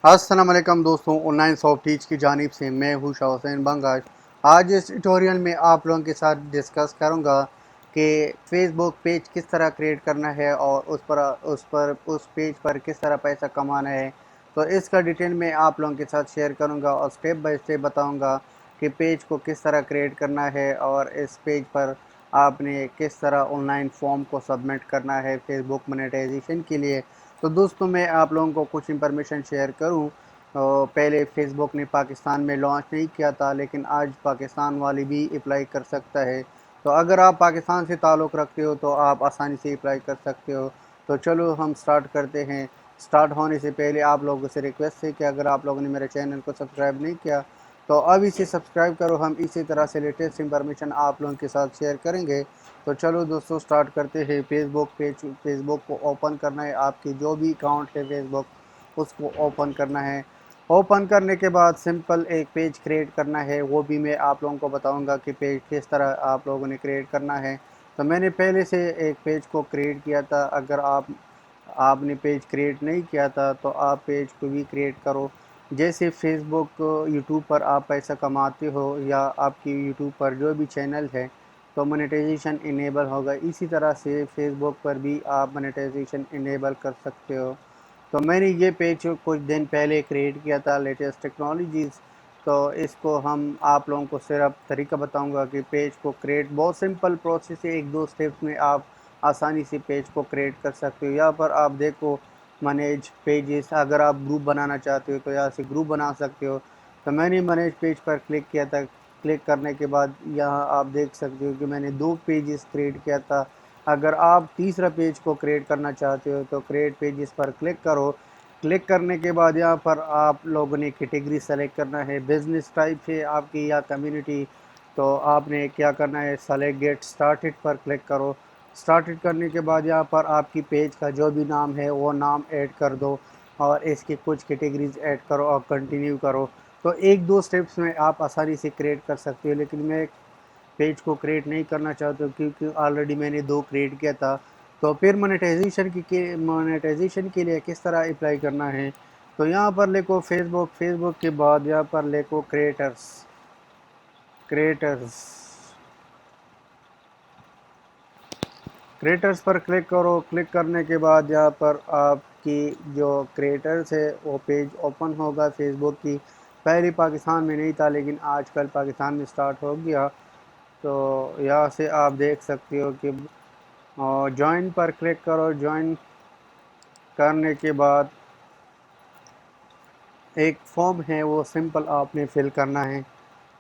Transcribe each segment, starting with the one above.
السلام علیکم دوستوں، آن لائن سافٹ ٹیچ کی جانب سے میں ہوں شاہ حسین بنگاش۔ آج اس ٹیوٹوریل میں آپ لوگوں کے ساتھ ڈسکس کروں گا کہ فیس بک پیج کس طرح کریٹ کرنا ہے اور اس پیج پر کس طرح پیسہ کمانا ہے۔ تو اس کا ڈیٹیل میں آپ لوگوں کے ساتھ شیئر کروں گا اور سٹیپ بائی سٹیپ بتاؤں گا کہ پیج کو کس طرح کریٹ کرنا ہے اور اس پیج پر آپ نے کس طرح آن لائن فارم کو سبمٹ کرنا ہے فیس بک مونیٹائزیشن کے لیے۔ تو دوستوں میں آپ لوگوں کو کچھ انفارمیشن شیئر کروں۔ پہلے فیس بک نے پاکستان میں لانچ نہیں کیا تھا، لیکن آج پاکستان والی بھی اپلائی کر سکتا ہے۔ تو اگر آپ پاکستان سے تعلق رکھتے ہو تو آپ آسانی سے اپلائی کر سکتے ہو۔ تو چلو ہم سٹارٹ کرتے ہیں۔ سٹارٹ ہونے سے پہلے آپ لوگوں سے ریکویسٹ ہے کہ اگر آپ لوگوں نے میرے چینل کو سبسکرائب نہیں کیا تو اب اسے سبسکرائب کرو۔ ہم اسی طرح سے لیٹسٹ انفارمیشن آپ لوگوں کے ساتھ شیئر کریں گے۔ تو چلو دوستو سٹارٹ کرتے ہیں۔ فیس بک کو اوپن کرنا ہے۔ آپ کی جو بھی اکاؤنٹ ہے فیس بک اس کو اوپن کرنا ہے۔ اوپن کرنے کے بعد سمپل ایک پیج کریٹ کرنا ہے، وہ بھی میں آپ لوگوں کو بتاؤں گا کہ پیج کس طرح آپ لوگوں نے کریٹ کرنا ہے۔ تو میں نے پہلے سے ایک پیج کو کریٹ کیا تھا۔ اگر آپ نے پیج کریٹ نہیں کیا تھا تو آپ پیج کو بھی کریٹ کرو۔ جیسے فیس بک یوٹیوب پر آپ پیسہ کماتے ہو یا آپ کی یوٹیوب پر جو بھی چینل ہے تو مونیٹائزیشن انیبل ہوگا، اسی طرح سے فیس بک پر بھی آپ مونیٹائزیشن انیبل کر سکتے ہو۔ تو میں نے یہ پیج کچھ دن پہلے کریٹ کیا تھا، لیٹسٹ ٹیکنالوجیز۔ تو اس کو آپ لوگوں کو صرف طریقہ بتاؤں گا کہ پیج کو کریٹ بہت سمپل پروسیس ہے، ایک دو سٹیپس میں آپ آسانی سے پیج کو کریٹ کر سکتے ہو۔ یہاں پر آپ دیکھو مینیج پیجز، اگر آپ گروپ بنانا چاہتے ہو تو یہاں سے گروپ بنا سکتے ہو۔ تو میں نے مینیج پیج پر کلک کیا تھا۔ کلک کرنے کے بعد یہاں آپ دیکھ سکتے ہو کہ میں نے 2 پیجز کریٹ کیا تھا۔ اگر آپ تیسرا پیج کو کریٹ کرنا چاہتے ہو تو کریٹ پیجز پر کلک کرو۔ کلک کرنے کے بعد یہاں پر آپ لوگوں نے کیٹیگری سلیکٹ کرنا ہے، بزنس ٹائپ ہے آپ کی یا کمیونٹی۔ تو آپ نے کیا کرنا ہے، سلیکٹ گیٹ سٹارٹڈ پر کلک کرو۔ سٹارٹڈ کرنے کے بعد یہاں پر آپ کی پیج کا جو بھی نام ہے وہ نام ایڈ کر دو اور اس کی کچھ کیٹیگریز ایڈ کرو اور کنٹینیو کرو۔ تو ایک دو سٹیپس میں آپ آسانی سے کریٹ کر سکتے ہو، لیکن میں پیج کو کریٹ نہیں کرنا چاہتا ہوں کیونکہ آلریڈی میں نے 2 کریٹ کیا تھا۔ تو پھر مونیٹائزیشن کے لیے کس طرح اپلائی کرنا ہے، تو یہاں پر لکھو فیس بک کے بعد یہاں پر لکھو کریٹرز پر کلک کرو۔ کلک کرنے کے بعد یہاں پر آپ کی جو کریٹرز ہے وہ پیج اوپن ہوگا فیس بک کی۔ پہلے پاکستان میں نہیں تھا لیکن آج کل پاکستان میں سٹارٹ ہو گیا۔ تو یہاں سے آپ دیکھ سکتے ہو کہ جوائن پر کلک کرو۔ جوائن کرنے کے بعد ایک فارم ہے وہ سمپل آپ نے فل کرنا ہے۔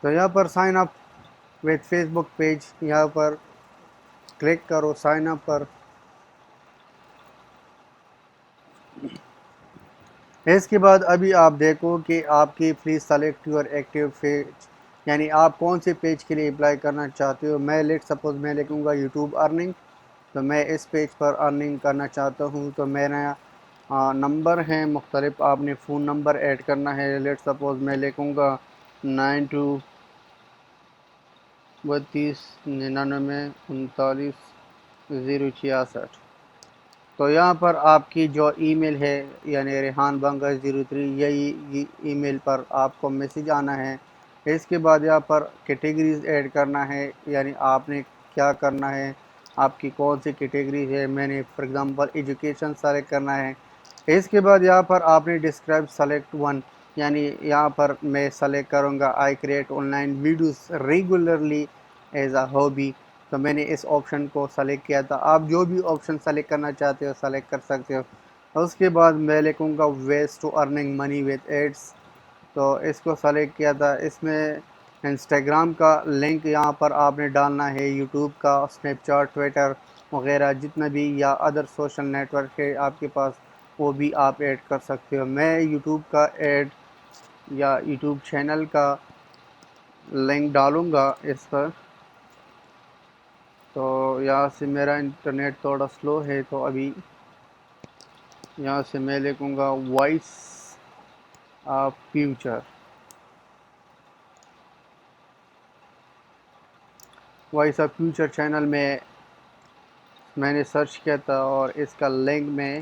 تو یہاں پر sign up with Facebook page, یہاں پر کلک کرو سائن اپ پر۔ اس کے بعد ابھی آپ دیکھو کہ آپ کی please select your active page, یعنی آپ کون سے پیج کے لیے اپلائی کرنا چاہتے ہو۔ میں سپوز میں لکھوں گا یوٹیوب ارننگ، تو میں اس پیج پر ارننگ کرنا چاہتا ہوں۔ تو میرا نمبر ہیں مختلف، آپ نے فون نمبر ایڈ کرنا ہے۔ سپوز میں لکھوں گا 9232993966۔ تو یہاں پر آپ کی جو ای میل ہے یعنی ریحان بنگا 03، یہی ای میل پر آپ کو میسیج آنا ہے۔ اس کے بعد یہاں پر کیٹیگریز ایڈ کرنا ہے، یعنی آپ نے کیا کرنا ہے، آپ کی کون سی کیٹیگری ہے۔ میں نے فار ایگزامپل ایجوکیشن سلیکٹ کرنا ہے۔ اس کے بعد یہاں پر آپ نے ڈسکرائب سلیکٹ ون، یعنی یہاں پر میں سلیکٹ کروں گا I create online videos regularly as a hobby. تو میں نے اس آپشن کو سلیکٹ کیا تھا۔ آپ جو بھی آپشن سلیکٹ کرنا چاہتے ہو سلیکٹ کر سکتے ہو۔ اس کے بعد میں لکھوں گا ways to earning money with ads, تو اس کو سلیکٹ کیا تھا۔ اس میں انسٹاگرام کا لنک یہاں پر آپ نے ڈالنا ہے، یوٹیوب کا، اسنیپ چیٹ، ٹویٹر وغیرہ جتنا بھی یا ادر سوشل نیٹ ورک ہے آپ کے پاس وہ بھی آپ ایڈ کر سکتے ہو۔ میں یوٹیوب کا ایڈ یا یوٹیوب چینل کا لنک ڈالوں گا اس پر۔ تو یہاں سے میرا انٹرنیٹ تھوڑا سلو ہے، تو ابھی یہاں سے میں لکھوں گا voice of future. Voice of future channel میں نے سرچ کیا تھا اور اس کا لنک میں